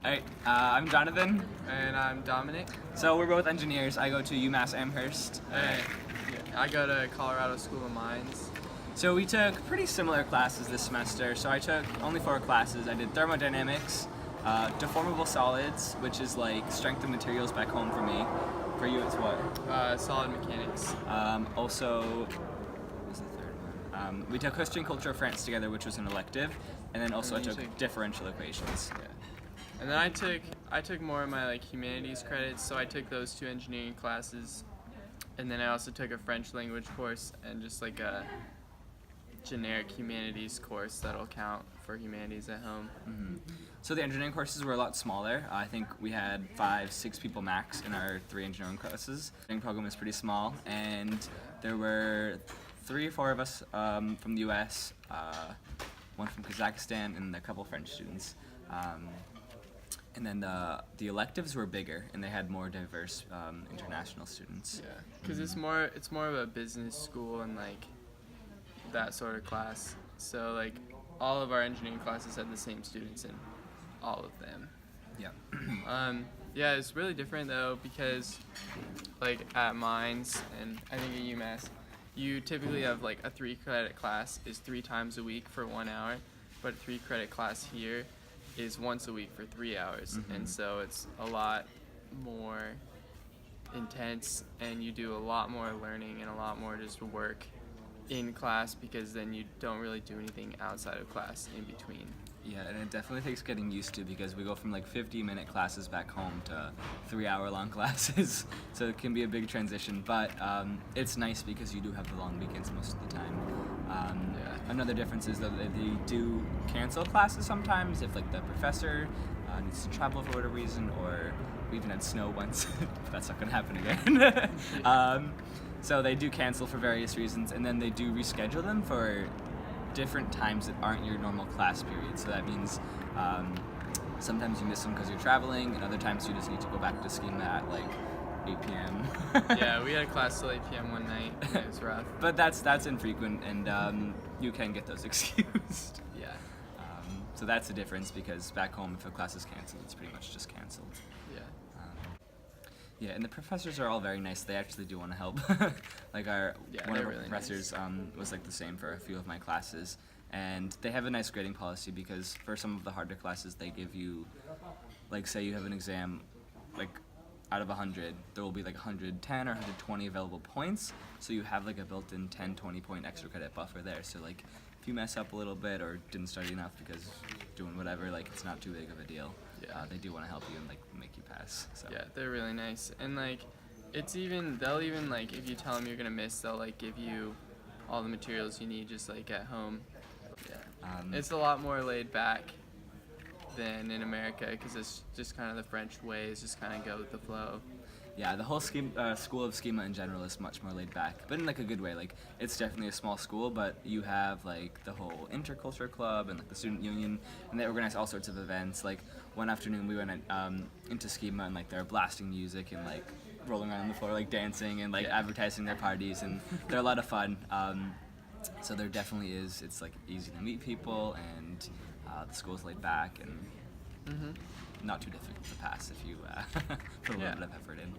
Alright, I'm Jonathan. And I'm Dominic. So we're both engineers. I go to UMass Amherst. And I go to Colorado School of Mines. So we took pretty similar classes this semester. So I took only 4 classes. I did thermodynamics, deformable solids, which is like strength of materials back home for me. For you, it's what? Solid mechanics. Also, what was the third one? We took history and culture of France together, which was an elective, and then also I took differential equations. Yeah. And then I took more of my humanities credits, so I took those 2 engineering classes, and then I also took a French language course and just like a generic humanities course that'll count for humanities at home. Mm-hmm. So the engineering courses were a lot smaller. I think we had 5-6 people max in our 3 engineering classes. The engineering program is pretty small, and there were 3 or 4 of us from the US, one from Kazakhstan, and a couple French students. And then the electives were bigger, and they had more diverse international students. Yeah, because it's more of a business school and that sort of class. So all of our engineering classes had the same students in all of them. Yeah. Yeah, it's really different though, because at Mines and I think at UMass, you typically have a 3-credit class is 3 times a week for 1 hour, but a 3-credit class here is once a week for 3 hours. Mm-hmm. And so it's a lot more intense, and you do a lot more learning and a lot more just work in class, because then you don't really do anything outside of class in between. Yeah, and it definitely takes getting used to, because we go from 50-minute classes back home to 3-hour-long classes, so it can be a big transition, but it's nice because you do have the long weekends most of the time. Another difference is that they do cancel classes sometimes if the professor needs to travel for whatever reason, or we even had snow once. That's not going to happen again. So they do cancel for various reasons, and then they do reschedule them for different times that aren't your normal class period. So that means sometimes you miss them because you're traveling, and other times you just need to go back to schema at 8 p.m. Yeah, we had a class till 8 p.m. one night, and it was rough. But that's infrequent, and you can get those excused. Yeah. So that's the difference, because back home, if a class is canceled, it's pretty much just canceled. Yeah. Yeah, and the professors are all very nice. They actually do want to help. One of our really professors was the same for a few of my classes, and they have a nice grading policy, because for some of the harder classes, they give you, say you have an exam, out of 100, there will be 110 or 120 available points, so you have a built-in 10-20 point extra credit buffer there. So if you mess up a little bit or didn't study enough because doing whatever, it's not too big of a deal. Yeah. They do want to help you and make you pass. So. Yeah, they're really nice, and they'll even if you tell them you're gonna miss, they'll give you all the materials you need just at home. Yeah. It's a lot more laid back than in America, because it's just kind of the French way, is just kind of go with the flow. Yeah, the whole school of schema in general is much more laid back, but in a good way. It's definitely a small school, but you have the whole interculture club and the student union, and they organize all sorts of events. One afternoon we went into schema, and they're blasting music and rolling around on the floor, dancing and advertising their parties, and they're a lot of fun. So there definitely is. It's easy to meet people, and the school's laid back and not too difficult to pass if you put a little bit of effort in.